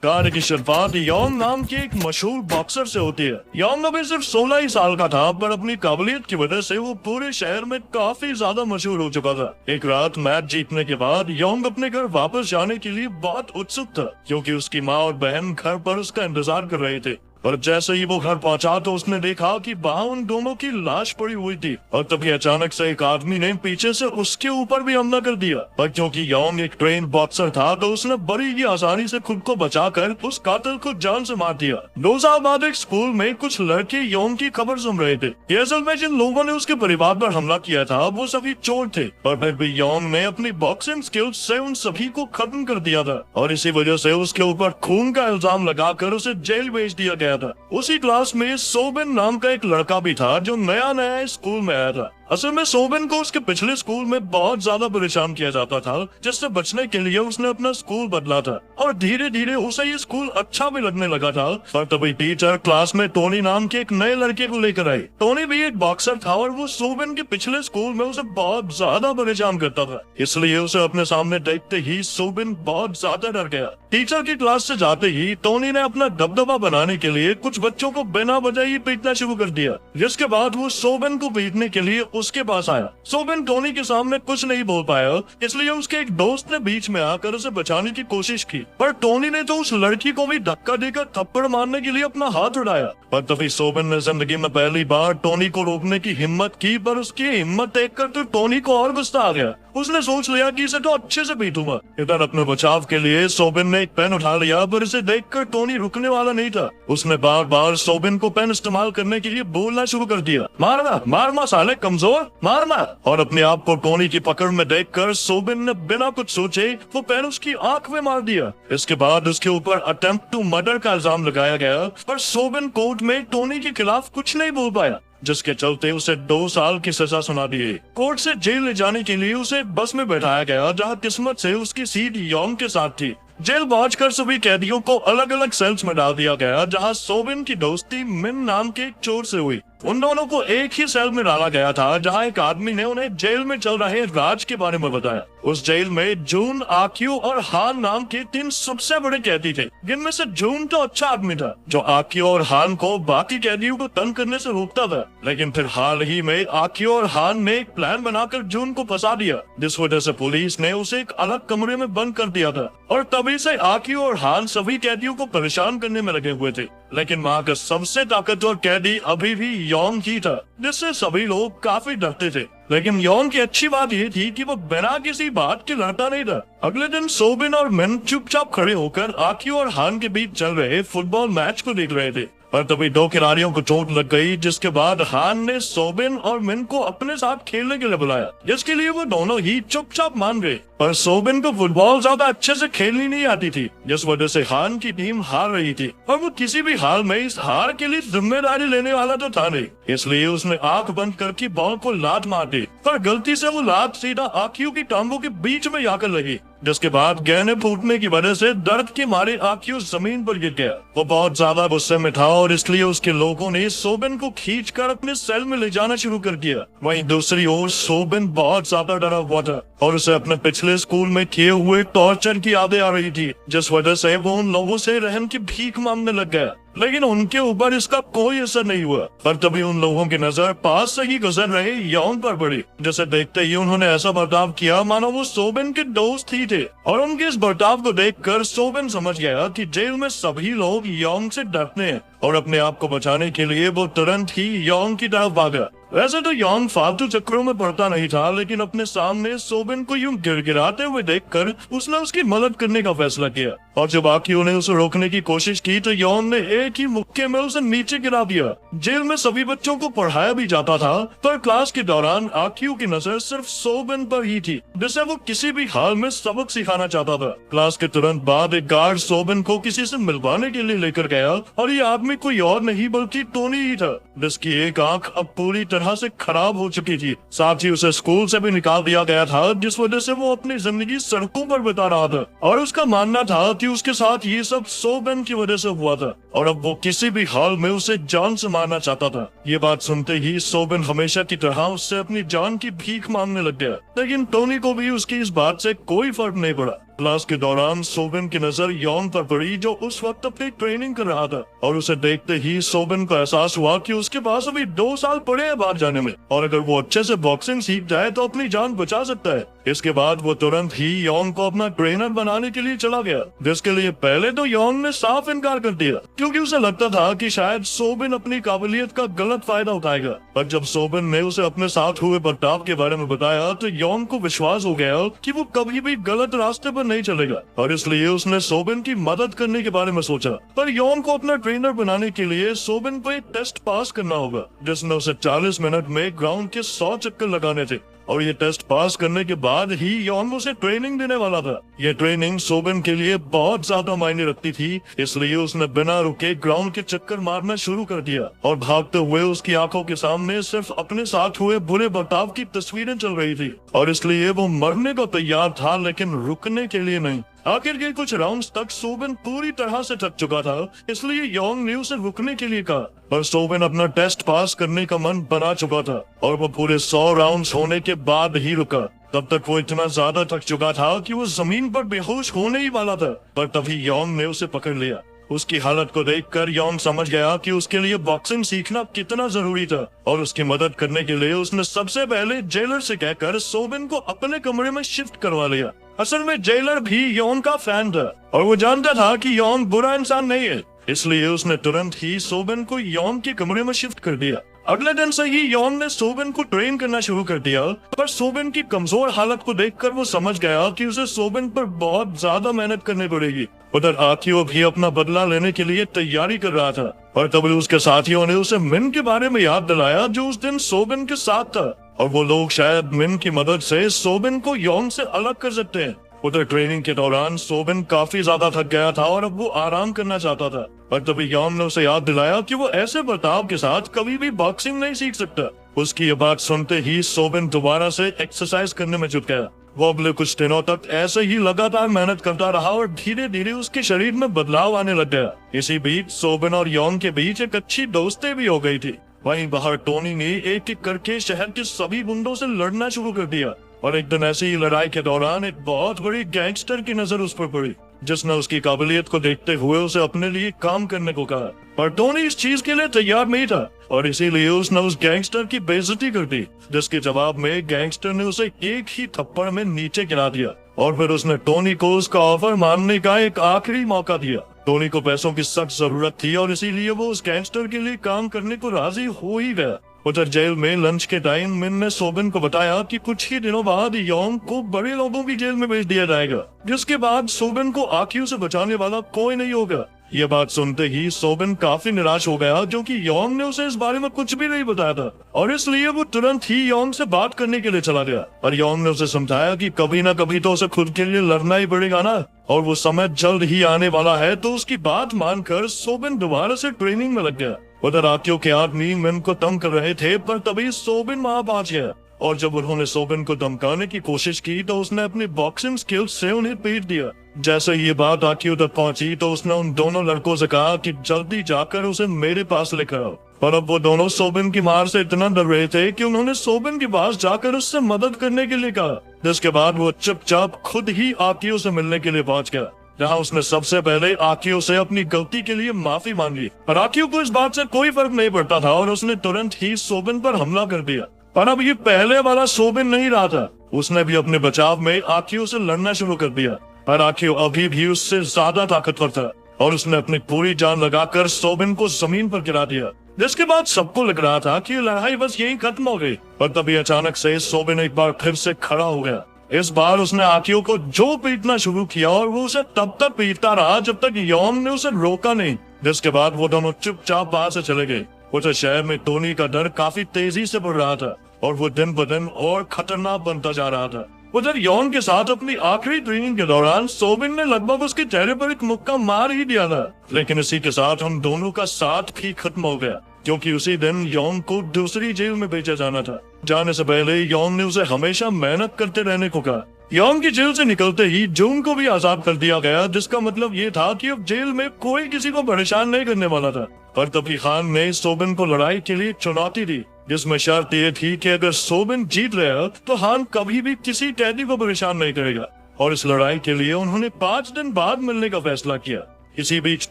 कहानी की शुरुआत यॉन्ग नाम के एक मशहूर बॉक्सर से होती है। यॉन्ग अभी सिर्फ 16 ही साल का था, पर अपनी काबिलियत की वजह से वो पूरे शहर में काफी ज्यादा मशहूर हो चुका था। एक रात मैच जीतने के बाद यॉन्ग अपने घर वापस जाने के लिए बहुत उत्सुक था, क्योंकि उसकी माँ और बहन घर पर उसका इंतजार कर रहे थे। और जैसे ही वो घर पहुंचा तो उसने देखा कि बाहर उन दोनों की लाश पड़ी हुई थी। और तभी अचानक से एक आदमी ने पीछे से उसके ऊपर भी हमला कर दिया। पर क्योंकि यॉन्ग एक ट्रेन बॉक्सर था, तो उसने बड़ी ही आसानी से खुद को बचाकर उस कातिल को जान से मार दिया। 2 साल बाद एक स्कूल में कुछ लड़के यॉन्ग की खबर सुन रहे थे। ये असल में जिन लोगों ने उसके परिवार पर हमला किया था वो सभी चोर थे, पर फिर भी यॉन्ग ने अपनी बॉक्सिंग स्किल्स से उन सभी को खत्म कर दिया था। और इसी वजह से उसके ऊपर खून का इल्जाम लगाकर उसे जेल भेज दिया गया था। उसी क्लास में सोबिन नाम का एक लड़का भी था, जो नया नया स्कूल में आया था। असल में सोबिन को उसके पिछले स्कूल में बहुत ज्यादा परेशान किया जाता था, जिससे बचने के लिए उसने अपना स्कूल बदला था। और धीरे धीरे उसे ये स्कूल अच्छा भी लगने लगा था। पर तभी टीचर क्लास में टोनी नाम के एक नए लड़के को लेकर आई। टोनी भी एक बॉक्सर था और वो सोबिन के पिछले स्कूल में उसे बहुत ज्यादा परेशान करता था, इसलिए उसे अपने सामने देखते ही सोबिन बहुत ज्यादा डर गया। टीचर की क्लास से जाते ही टोनी ने अपना दबदबा बनाने के लिए कुछ बच्चों को बिना वजह ही पीटना शुरू कर दिया, जिसके बाद वो सोबिन को पीटने के लिए उसके पास आया। सोबिन टोनी के सामने कुछ नहीं बोल पाया, इसलिए उसके एक दोस्त ने बीच में आकर उसे बचाने की कोशिश की। पर टोनी ने तो उस लड़की को भी धक्का देकर थप्पड़ मारने के लिए अपना हाथ उठाया। पर तभी सोबिन ने जिंदगी में पहली बार टोनी को रोकने की हिम्मत की, पर उसकी हिम्मत देखकर तो टोनी को और गुस्सा आ गया। उसने सोच लिया कि इसे तो अच्छे से पीटूंगा। इधर अपने बचाव के लिए सोबिन ने एक पेन उठा लिया, पर इसे देखकर टोनी रुकने वाला नहीं था। उसने बार बार सोबिन को पेन इस्तेमाल करने के लिए बोलना शुरू कर दिया, मारना मारना साले कमजोर, मारना। और अपने आप को टोनी की पकड़ में देखकर सोबिन ने बिना कुछ सोचे वो पेन उसकी आंख में मार दिया। इसके बाद उसके ऊपर अटेम्प्ट टू मर्डर का इल्जाम लगाया गया, पर सोबिन कोर्ट में टोनी के खिलाफ कुछ नहीं बोल पाया, जिसके चलते उसे 2 साल की सजा सुना दी। कोर्ट से जेल ले जाने के लिए उसे बस में बैठाया गया, जहां किस्मत से उसकी सीट यॉन्ग के साथ थी। जेल पहुंचकर सभी कैदियों को अलग अलग सेल्स में डाल दिया गया, जहां सोबिन की दोस्ती मिन नाम के एक चोर से हुई। उन दोनों को एक ही सेल में डाला गया था, जहां एक आदमी ने उन्हें जेल में चल रहे राज के बारे में बताया। उस जेल में जून, आक्यू और हान नाम के 3 सबसे बड़े कैदी थे, जिनमें से जून तो अच्छा आदमी था, जो आक्यू और हान को बाकी कैदियों को तंग करने से रोकता था। लेकिन फिर हाल ही में आक्यू और हान ने एक प्लान बनाकर जून को फंसा दिया, जिस वजह से पुलिस ने उसे एक अलग कमरे में बंद कर दिया था। और तभी से आक्यू और हान सभी कैदियों को परेशान करने में लगे हुए थे। लेकिन वहाँ का सबसे ताकतवर कैदी अभी भी यॉन्ग ही था, जिससे सभी लोग काफी डरते थे। लेकिन यॉन्ग की अच्छी बात ये थी कि वो बिना किसी बात के लड़ता नहीं था। अगले दिन सोबिन और मिन चुपचाप खड़े होकर आक्यू और हान के बीच चल रहे फुटबॉल मैच को देख रहे थे। पर तभी 2 खिलाड़ियों को चोट लग गई, जिसके बाद हान ने सोबिन और मिन को अपने साथ खेलने के लिए बुलाया, जिसके लिए वो दोनों ही चुपचाप मान गए। पर सोबिन को फुटबॉल ज्यादा अच्छे से खेलनी नहीं आती थी, जिस वजह से हान की टीम हार रही थी, और वो किसी भी हाल में इस हार के लिए जिम्मेदारी लेने वाला तो था नहीं। इसलिए उसने आंख बंद करके बॉल को लात मार दी, पर गलती से वो लात सीधा आक्यू की टांगों के बीच में जाकर लगी, जिसके बाद गहने फूटने की वजह से दर्द के मारे आक्यू जमीन पर गिर गया। वो बहुत ज्यादा गुस्से में था, और इसलिए उसके लोगों ने सोबिन को खींचकर अपने सेल में ले जाना शुरू कर दिया। वहीं दूसरी ओर सोबिन बहुत ज्यादा डरा हुआ था, और उसे अपने पिछले स्कूल में किए हुए टॉर्चर की यादें आ रही थी, जिस वजह से वो उन लोगों से रहम की भीख मांगने लग गया। लेकिन उनके ऊपर इसका कोई असर नहीं हुआ। पर तभी उन लोगों की नजर पास से ही गुजर रहे यॉन्ग पर पड़ी, जिसे देखते ही उन्होंने ऐसा बर्ताव किया मानो वो सोबिन के दोस्त ही थे। और उनके इस बर्ताव को देखकर सोबिन समझ गया कि जेल में सभी लोग यॉन्ग से डरते हैं, और अपने आप को बचाने के लिए वो तुरंत ही यॉन्ग की तरफ भागा। वैसे तो यॉन्ग फालतू चक्करों में पड़ता नहीं था, लेकिन अपने सामने सोबिन को यूं गिड़गिड़ाते हुए देखकर उसने उसकी मदद करने का फैसला किया। और जब आक्यू ने उसे रोकने की कोशिश की तो यॉन्ग ने एक ही मुक्के में उसे नीचे गिरा दिया। जेल में सभी बच्चों को पढ़ाया भी जाता था, पर क्लास के दौरान आक्यू की नजर सिर्फ सोबिन पर ही थी, जिसे वो किसी भी हाल में सबक सिखाना चाहता था। क्लास के तुरंत बाद एक गार्ड सोबिन को किसी से मिलवाने के लिए लेकर गया, और ये आदमी कोई और नहीं बल्कि टोनी ही था, जिसकी एक आंख अब पूरी तरह से खराब हो चुकी थी। साथ ही उसे स्कूल से भी निकाल दिया गया था, जिस वजह से वो अपनी जिंदगी सड़कों पर बिता रहा था। और उसका मानना था कि उसके साथ ये सब सोबिन की वजह से हुआ था, और अब वो किसी भी हाल में उसे जान से मारना चाहता था। ये बात सुनते ही सोबिन हमेशा की तरह उससे अपनी जान की भीख मांगने लग गया। लेकिन टोनी को भी उसकी इस बात से कोई फर्क नहीं पड़ा। क्लास के दौरान सोबिन की नजर यॉन पर पड़ी, जो उस वक्त अपनी ट्रेनिंग कर रहा था, और उसे देखते ही सोबिन को एहसास हुआ कि उसके पास अभी 2 साल पड़े हैं बाहर जाने में, और अगर वो अच्छे से बॉक्सिंग सीख जाए तो अपनी जान बचा सकता है। इसके बाद वो तुरंत ही यॉन को अपना ट्रेनर बनाने के लिए चला गया, जिसके लिए पहले तो यॉन ने साफ इनकार कर दिया, क्योंकि उसे लगता था कि शायद सोबिन अपनी काबिलियत का गलत फायदा उठाएगा। पर जब सोबिन ने उसे अपने साथ हुए बर्ताव के बारे में बताया तो यॉन को विश्वास हो गया कि वो कभी भी गलत रास्ते पर नहीं चलेगा, और इसलिए उसने सोबिन की मदद करने के बारे में सोचा। पर यॉन को अपना ट्रेनर बनाने के लिए सोबिन को एक टेस्ट पास करना होगा, जिसमें उसे 40 मिनट में ग्राउंड के 100 चक्कर लगाने थे, और ये टेस्ट पास करने के बाद ही यॉन उसे ट्रेनिंग देने वाला था। ये ट्रेनिंग सोबिन के लिए बहुत ज्यादा मायने रखती थी, इसलिए उसने बिना रुके ग्राउंड के चक्कर मारना शुरू कर दिया, और भागते हुए उसकी आंखों के सामने सिर्फ अपने साथ हुए बुरे बर्ताव की तस्वीरें चल रही थी, और इसलिए वो मरने को तैयार था, लेकिन रुकने के लिए नहीं। आखिर के कुछ राउंड्स तक सोबिन पूरी तरह से थक चुका था, इसलिए यॉन ने उसे रुकने के लिए कहा, पर सोबिन अपना टेस्ट पास करने का मन बना चुका था, और वो पूरे 100 राउंड्स होने के बाद ही रुका। तब तक वो इतना ज्यादा थक चुका था कि वो जमीन पर बेहोश होने ही वाला था, पर तभी यॉन ने उसे पकड़ लिया। उसकी हालत को देखकर यॉन समझ गया कि उसके लिए बॉक्सिंग सीखना कितना जरूरी था, और उसकी मदद करने के लिए उसने सबसे पहले जेलर से कहकर सोबिन को अपने कमरे में शिफ्ट करवा लिया। असल में जेलर भी यॉन का फैन था, और वो जानता था कि यॉन बुरा इंसान नहीं है, इसलिए उसने तुरंत ही सोबिन को यॉन के कमरे में शिफ्ट कर दिया। अगले दिन से ही यॉन ने सोबिन को ट्रेन करना शुरू कर दिया, पर सोबिन की कमजोर हालत को देखकर वो समझ गया कि उसे सोबिन पर बहुत ज्यादा मेहनत करनी पड़ेगी। उधर आकियो भी अपना बदला लेने के लिए तैयारी कर रहा था, और तभी उसके साथियों ने उसे मिन के बारे में याद दिलाया, जो उस दिन सोबिन के साथ था, और वो लोग शायद मिन की मदद से सोबिन को यॉन से अलग कर सकते हैं। उधर ट्रेनिंग के दौरान सोबिन काफी ज्यादा थक गया था, और अब वो आराम करना चाहता था, पर तभी यॉन ने उसे याद दिलाया कि वो ऐसे बर्ताव के साथ कभी भी बॉक्सिंग नहीं सीख सकता। उसकी ये बात सुनते ही सोबिन दोबारा से एक्सरसाइज करने में जुट गया। वो अगले कुछ दिनों तक ऐसे ही लगातार मेहनत करता रहा, और धीरे धीरे उसके शरीर में बदलाव आने लग गया। इसी बीच सोबिन और यॉन के बीच एक अच्छी दोस्ती भी हो गई थी। वहीं बाहर टोनी ने एक एक करके शहर के सभी गुंडों से लड़ना शुरू कर दिया, और एक दिन ऐसी ही लड़ाई के दौरान एक बहुत बड़ी गैंगस्टर की नजर उस पर पड़ी, जिसने उसकी काबिलियत को देखते हुए उसे अपने लिए काम करने को कहा। पर टोनी इस चीज के लिए तैयार नहीं था, और इसीलिए उसने उस गैंगस्टर की बेइज्जती कर दी, जिसके जवाब में गैंगस्टर ने उसे एक ही थप्पड़ में नीचे गिरा दिया, और फिर उसने टोनी को उसका ऑफर मानने का एक आखिरी मौका दिया। टोनी को पैसों की सख्त जरूरत थी, और इसीलिए वो उस गैंगस्टर के लिए काम करने को राजी हो ही गया। उधर जेल में लंच के टाइम मिन ने सोबिन को बताया कि कुछ ही दिनों बाद यॉन को बड़े लोगों की जेल में भेज दिया जाएगा, जिसके बाद सोबिन को आकियो से बचाने वाला कोई नहीं होगा। ये बात सुनते ही सोबिन काफी निराश हो गया, क्योंकि यॉन ने उसे इस बारे में कुछ भी नहीं बताया था, और इसलिए वो तुरंत ही यॉन से बात करने के लिए चला गया। और यॉन ने उसे समझाया कि कभी ना कभी तो उसे खुद के लिए लड़ना ही पड़ेगा ना, और वो समय जल्द ही आने वाला है। तो उसकी बात मानकर सोबिन दोबारा से ट्रेनिंग में लग गया। उधर आकियो के आदमी मिन को तंग कर रहे थे, पर तभी सोबिन वहां पहुंच गया, और जब उन्होंने सोबिन को धमकाने की कोशिश की तो उसने अपनी बॉक्सिंग स्किल्स से उन्हें पीट दिया। जैसे ये बात आकियो तक पहुंची तो उसने उन दोनों लड़कों से कहा कि जल्दी जाकर उसे मेरे पास लेकर आओ। पर अब वो दोनों सोबिन की मार से इतना डर रहे थे कि उन्होंने सोबिन के पास जाकर उससे मदद करने के लिए कहा, जिसके बाद वो चुपचाप खुद ही आकियो से मिलने के लिए पहुंच गया, जहाँ उसने सबसे पहले आकियो से अपनी गलती के लिए माफी मांगी। पर आकियो को इस बात से कोई फर्क नहीं पड़ता था, और उसने तुरंत ही सोबिन पर हमला कर दिया। पर अब ये पहले वाला सोबिन नहीं रहा था, उसने भी अपने बचाव में आकियो से लड़ना शुरू कर दिया। पर आकियो अभी भी उससे ज्यादा ताकतवर था, और उसने अपनी पूरी जान लगाकर सोबिन को जमीन पर गिरा दिया, जिसके बाद सबको लग रहा था कि लड़ाई बस यहीं खत्म हो गई। पर तभी अचानक से सोबिन एक बार फिर से खड़ा हो गया। इस बार उसने आकियो को जो पीटना शुरू किया, और वो उसे तब तक पीटता रहा जब तक यॉन ने उसे रोका नहीं, जिसके बाद वो दोनों चुपचाप वहां से चले गए। उसे शहर में टोनी का डर काफी तेजी से बढ़ रहा था, और वो दिन ब दिन और खतरनाक बनता जा रहा था। उधर यॉन के साथ अपनी आखिरी ट्रेनिंग के दौरान सोबिन ने लगभग उसके चेहरे पर एक मुक्का मार ही दिया था, लेकिन इसी के साथ उन दोनों का साथ भी खत्म हो गया, क्योंकि उसी दिन यॉन को दूसरी जेल में भेजा जाना था। जाने से पहले यॉन ने उसे हमेशा मेहनत करते रहने को कहा। यॉन की जेल से निकलते ही जून को भी आजाद कर दिया गया, जिसका मतलब ये था कि अब जेल में कोई किसी को परेशान नहीं करने वाला था। पर तभी खान ने सोबिन को लड़ाई के लिए चुनौती दी, जिसमें शर्त ये थी कि अगर सोबिन जीत गया तो खान कभी भी किसी कैदी को परेशान नहीं करेगा। और इस लड़ाई के लिए उन्होंने 5 दिन बाद मिलने का फैसला किया। इसी बीच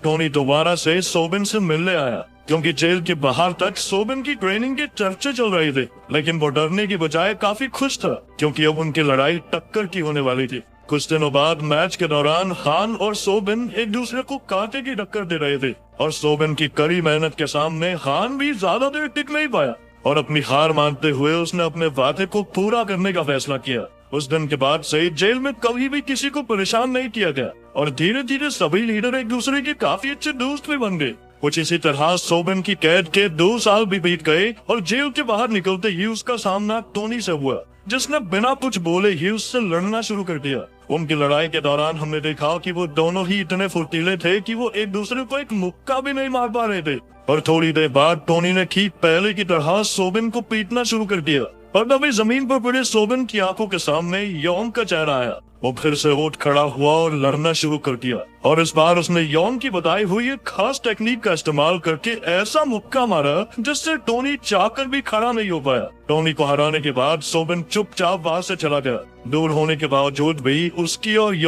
टोनी दोबारा से सोबिन से मिलने आया, क्योंकि जेल के बाहर तक सोबिन की ट्रेनिंग के चर्चे चल रहे थे। लेकिन वो डरने की बजाय काफी खुश था, क्योंकि अब उनकी लड़ाई टक्कर की होने वाली थी। कुछ दिनों बाद मैच के दौरान खान और सोबिन एक दूसरे को कांटे की टक्कर दे रहे थे, और सोबिन की कड़ी मेहनत के सामने खान भी ज्यादा देर टिक नहीं पाया और अपनी हार मानते हुए उसने अपने वादे को पूरा करने का फैसला किया। उस दिन के बाद से जेल में कभी भी किसी को परेशान नहीं किया गया और धीरे धीरे सभी लीडर एक दूसरे के काफी अच्छे दोस्त भी बन गए। कुछ इसी तरह सोबिन की कैद के 2 साल भी बीत गए और जेल के बाहर निकलते ही उसका सामना टोनी से हुआ, जिसने बिना कुछ बोले ही उससे लड़ना शुरू कर दिया। उनकी लड़ाई के दौरान हमने देखा कि वो दोनों ही इतने फुर्तीले थे कि वो एक दूसरे को एक मुक्का भी नहीं मार पा रहे थे। और थोड़ी देर बाद टोनी ने ठीक पहले की तरह सोबिन को पीटना शुरू कर दिया और तभी जमीन पर पड़े सोबिन की आंखों के सामने यॉन का चेहरा आया। वो फिर से उठ खड़ा हुआ और लड़ना शुरू कर दिया, और इस बार उसने यॉन की बताई हुई एक खास टेक्निक का इस्तेमाल करके ऐसा मुक्का मारा जिससे टोनी चाहकर भी खड़ा नहीं हो पाया। टोनी को हराने के बाद सोबिन चुपचाप वहां से चला गया। दूर होने के बावजूद भी उसकी और